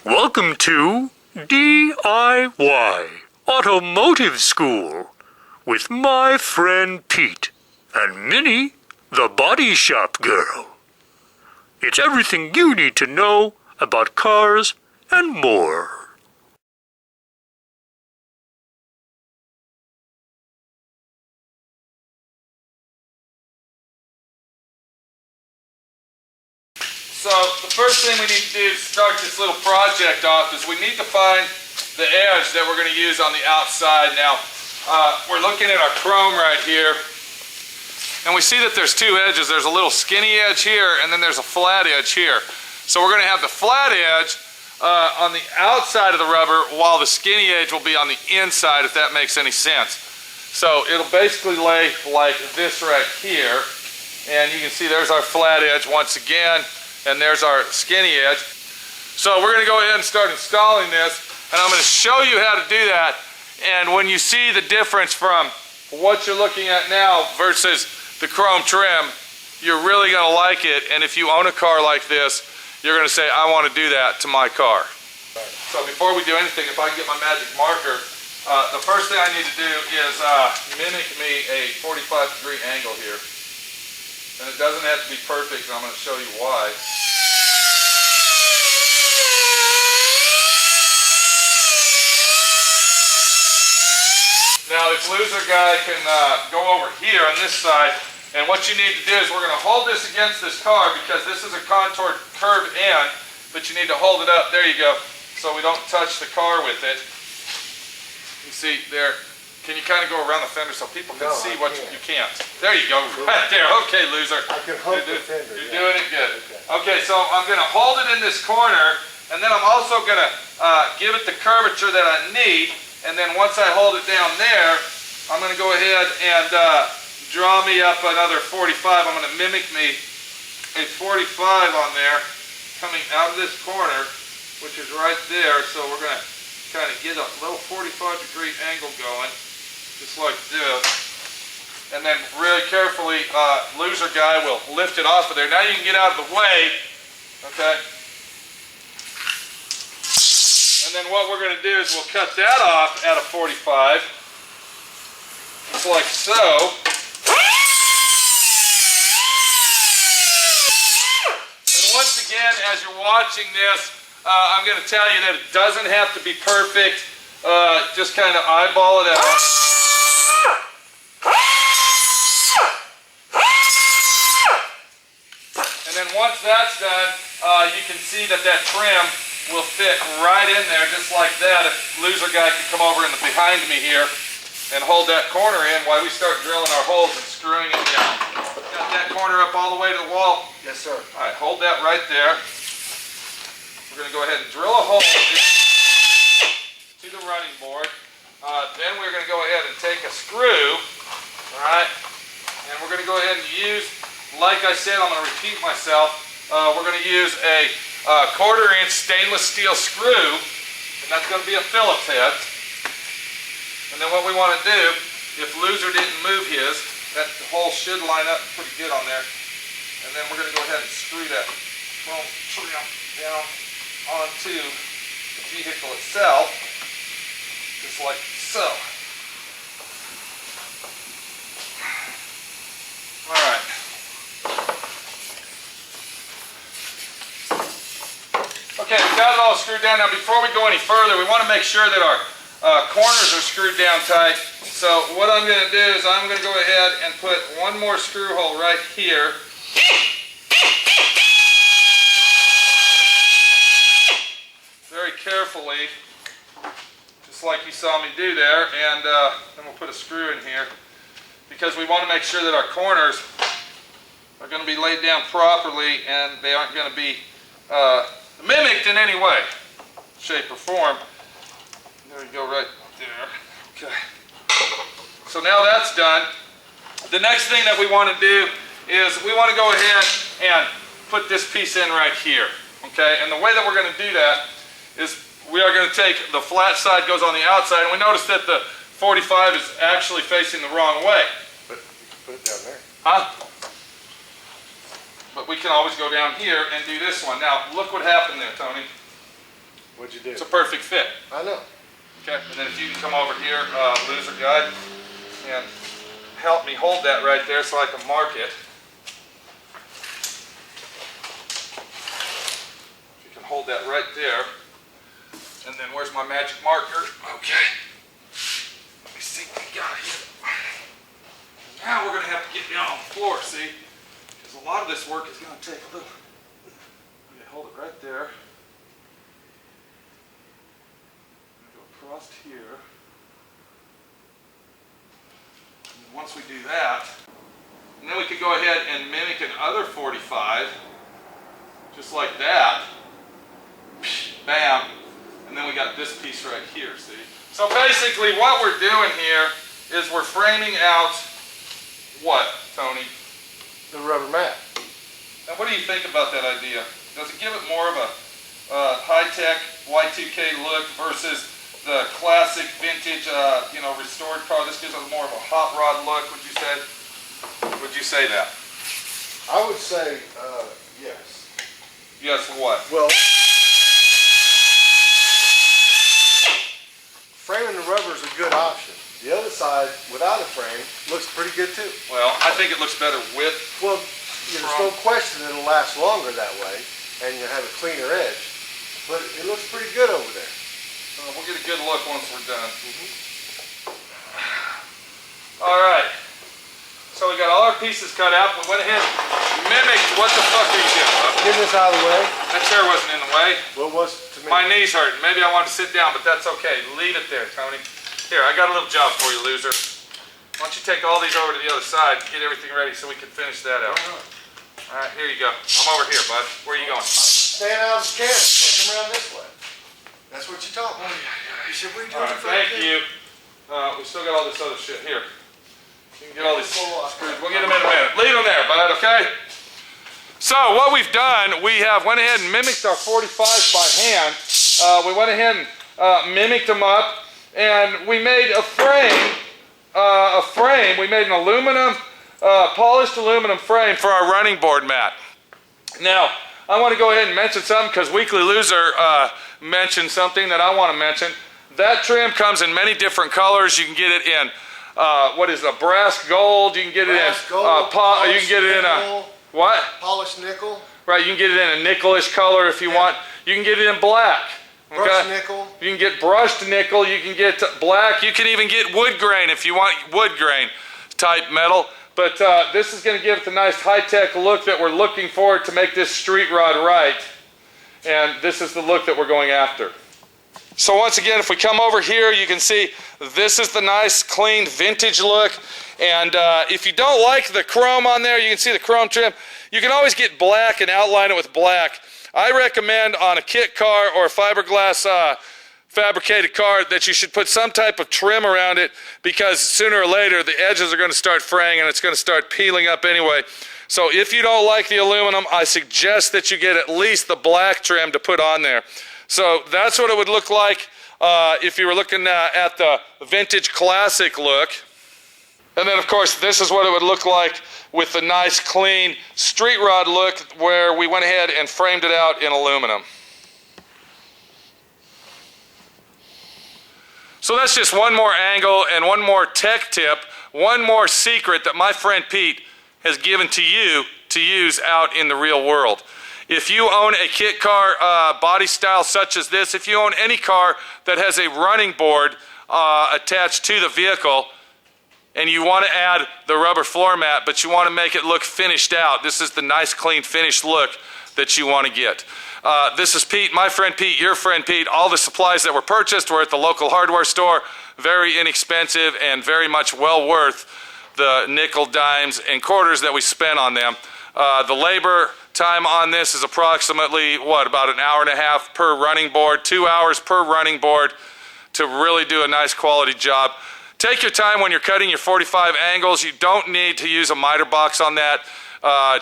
Welcome to D.I.Y. Automotive School with my friend Pete and Minnie, the body shop girl. It's everything you need to know about cars and more. So the first thing we need to do to start this little project off is we need to find the edge that we're going to use on the outside. Now, we're looking at our chrome right here, and we see that there's two edges. There's a little skinny edge here, and then there's a flat edge here. So we're going to have the flat edge on the outside of the rubber, while the skinny edge will be on the inside, if that makes any sense. So it'll basically lay like this right here, and you can see there's our flat edge once again, and there's our skinny edge. So we're going to go ahead and start installing this, and I'm going to show you how to do that. And when you see the difference from what you're looking at now versus the chrome trim, you're really going to like it. And if you own a car like this, you're going to say, I want to do that to my car. So before we do anything, if I can get my magic marker, the first thing I need to do is mimic me a 45-degree angle here. And it doesn't have to be perfect, and I'm going to show you why. Now this loser guy can go over here on this side, and what you need to do is we're going to hold this against this car because this is a contoured curved end, but you need to hold it up, there you go, so we don't touch the car with it. You see there. Can you kind of go around the fender so people can see what you can't? There you go, right there. Okay, loser. I can hold the fender. You're doing it good. Okay, so I'm going to hold it in this corner, and then I'm also going to give it the curvature that I need, and then once I hold it down there, I'm going to go ahead and draw me up another 45. I'm going to mimic me a 45 on there coming out of this corner, which is right there. So we're going to kind of get a little 45-degree angle going. Just like this, and then really carefully, loser guy will lift it off of there. Now you can get out of the way, okay? And then what we're going to do is we'll cut that off at a 45, just like so. And once again, as you're watching this, I'm going to tell you that it doesn't have to be perfect. Just kind of eyeball it out. And then once that's done, you can see that that trim will fit right in there just like that. If loser guy can come over in the behind me here and hold that corner in while we start drilling our holes and screwing it down. Got that corner up all the way to the wall? Yes, sir. All right, hold that right there. We're going to go ahead and drill a hole to the running board. Then we're going to go ahead and take a screw, all right, and we're going to go ahead and use, like I said, I'm going to repeat myself, we're going to use a 1/4-inch stainless steel screw, and that's going to be a Phillips head. And then what we want to do, if loser didn't move his, that hole should line up pretty good on there. And then we're going to go ahead and screw that chrome trim down onto the vehicle itself, just like so. All right. Okay, we've got it all screwed down. Now before we go any further, we want to make sure that our corners are screwed down tight. So what I'm going to do is I'm going to go ahead and put one more screw hole right here. Very carefully, just like you saw me do there, and then we'll put a screw in here because we want to make sure that our corners are going to be laid down properly and they aren't going to be mimicked in any way, shape, or form. There we go, right there. Okay. So now that's done. The next thing that we want to do is we want to go ahead and put this piece in right here. Okay, and the way that we're going to do that is we are going to take the flat side goes on the outside, and we notice that the 45 is actually facing the wrong way. But you can put it down there. Huh? But we can always go down here and do this one. Now, look what happened there, Tony. What'd you do? It's a perfect fit. I know. Okay, and then if you can come over here, loser guide, and help me hold that right there so I can mark it. You can hold that right there. And then where's my magic marker? Okay. Let me see what we got here. Now we're going to have to get down on the floor, see? Because a lot of this work is going to take a little. Okay, hold it right there. Across here. And then once we do that, and then we could go ahead and mimic another 45, just like that. Bam. And then we got this piece right here, see? So basically what we're doing here is we're framing out what, Tony? The rubber mat. Now what do you think about that idea? Does it give it more of a high-tech Y2K look versus the classic vintage, restored car? This gives it more of a hot rod look, would you say? Would you say that? I would say yes. Yes, what? Well, framing the rubber is a good option. The other side, without a frame, looks pretty good too. Well, I think it looks better with. Well, there's no question it'll last longer that way, and you'll have a cleaner edge. But it looks pretty good over there. We'll get a good look once we're done. All right. So we got all our pieces cut out. We went ahead and mimicked. What the fuck are you doing, bud? Get this out of the way. That chair wasn't in the way. What was to me? My knee's hurting. Maybe I want to sit down, but that's okay. Leave it there, Tony. Here, I got a little job for you, loser. Why don't you take all these over to the other side and get everything ready so we can finish that out. All right, here you go. I'm over here, bud. Where are you going? Stand out of the camera. So come around this way. That's what you're talking about. You should we do All it right, for thank you. We still got all this other shit here. You can get all these screws. We'll get them in a minute. Leave them there, bud, okay? So what we've done, we have went ahead and mimicked our 45s by hand. We went ahead and mimicked them up, and we made a frame. We made an aluminum, polished aluminum frame for our running board mat. Now, I want to go ahead and mention something because Weekly Loser mentioned something that I want to mention. That trim comes in many different colors. You can get it in a brass gold. You can get brass it in gold, you can get it in a what? Polished nickel. Right, you can get it in a nickelish color if you want. You can get it in black. Okay? Brushed nickel. You can get brushed nickel. You can get black. You can even get wood grain if you want wood grain type metal. But this is going to give it the nice high-tech look that we're looking for to make this street rod right. And this is the look that we're going after. So once again, if we come over here, you can see this is the nice, clean, vintage look. And if you don't like the chrome on there, you can see the chrome trim. You can always get black and outline it with black. I recommend on a kit car or a fiberglass fabricated car that you should put some type of trim around it, because sooner or later the edges are going to start fraying and it's going to start peeling up anyway. So if you don't like the aluminum, I suggest that you get at least the black trim to put on there. So that's what it would look like if you were looking at the vintage classic look. And then of course this is what it would look like with the nice clean street rod look, where we went ahead and framed it out in aluminum. So that's just one more angle and one more tech tip, one more secret that my friend Pete has given to you to use out in the real world. If you own a kit car body style such as this, if you own any car that has a running board attached to the vehicle, and you want to add the rubber floor mat, but you want to make it look finished out, this is the nice clean finished look that you want to get. This is Pete, my friend Pete, your friend Pete. All the supplies that were purchased were at the local hardware store. Very inexpensive and very much well worth the nickel, dimes, and quarters that we spent on them. The labor time on this is approximately, about an hour and a half per running board, 2 hours per running board to really do a nice quality job. Take your time when you're cutting your 45 angles. You don't need to use a miter box on that.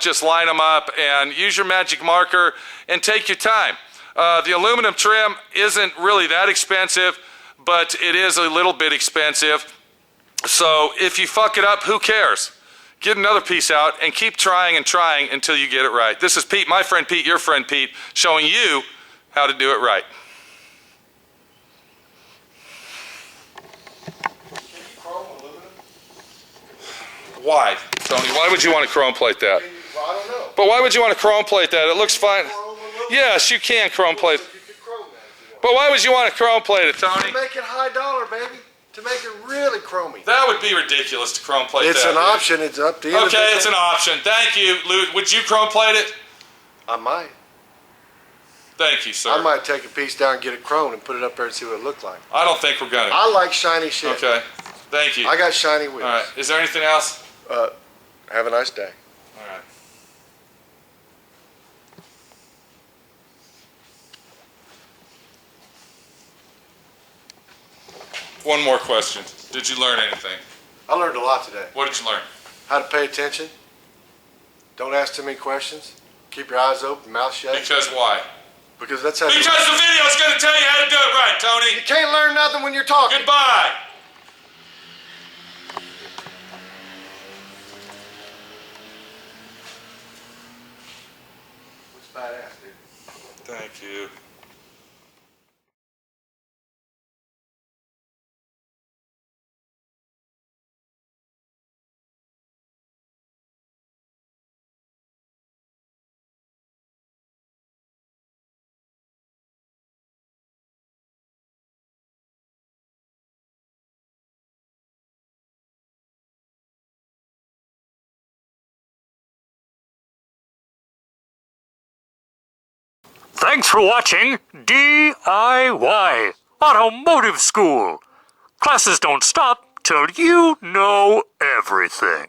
Just line them up and use your magic marker and take your time. The aluminum trim isn't really that expensive, but it is a little bit expensive. So if you fuck it up, who cares? Get another piece out and keep trying and trying until you get it right. This is Pete, my friend Pete, your friend Pete, showing you how to do it right. Why, Tony? Why would you want to chrome plate that? Well, I don't know. But why would you want to chrome plate that? It looks fine. Chrome a little bit? Yes, you can chrome plate. You could chrome that if you want. But why would you want to chrome plate it, Tony? To make it high dollar, baby. To make it really chromy. That would be ridiculous to chrome plate It's that. an option. It's up to you. Okay, it's an option. Thank you, Lou. Would you chrome plate it? I might. Thank you, sir. I might take a piece down and get it chromed and put it up there and see what it looked like. I don't think we're gonna. I like shiny shit. Okay. Thank you. I got shiny wheels. All right. Is there anything else? Have a nice day. All right. One more question. Did you learn anything? I learned a lot today. What did you learn? How to pay attention. Don't ask too many questions. Keep your eyes open, mouth shut. Because why? Because that's how Because the video is going to tell you how to do it right, Tony. you can't learn nothing when you're talking. Goodbye. It's badass, dude. Thank you. Thanks for watching D.I.Y. Automotive School. Classes don't stop till you know everything.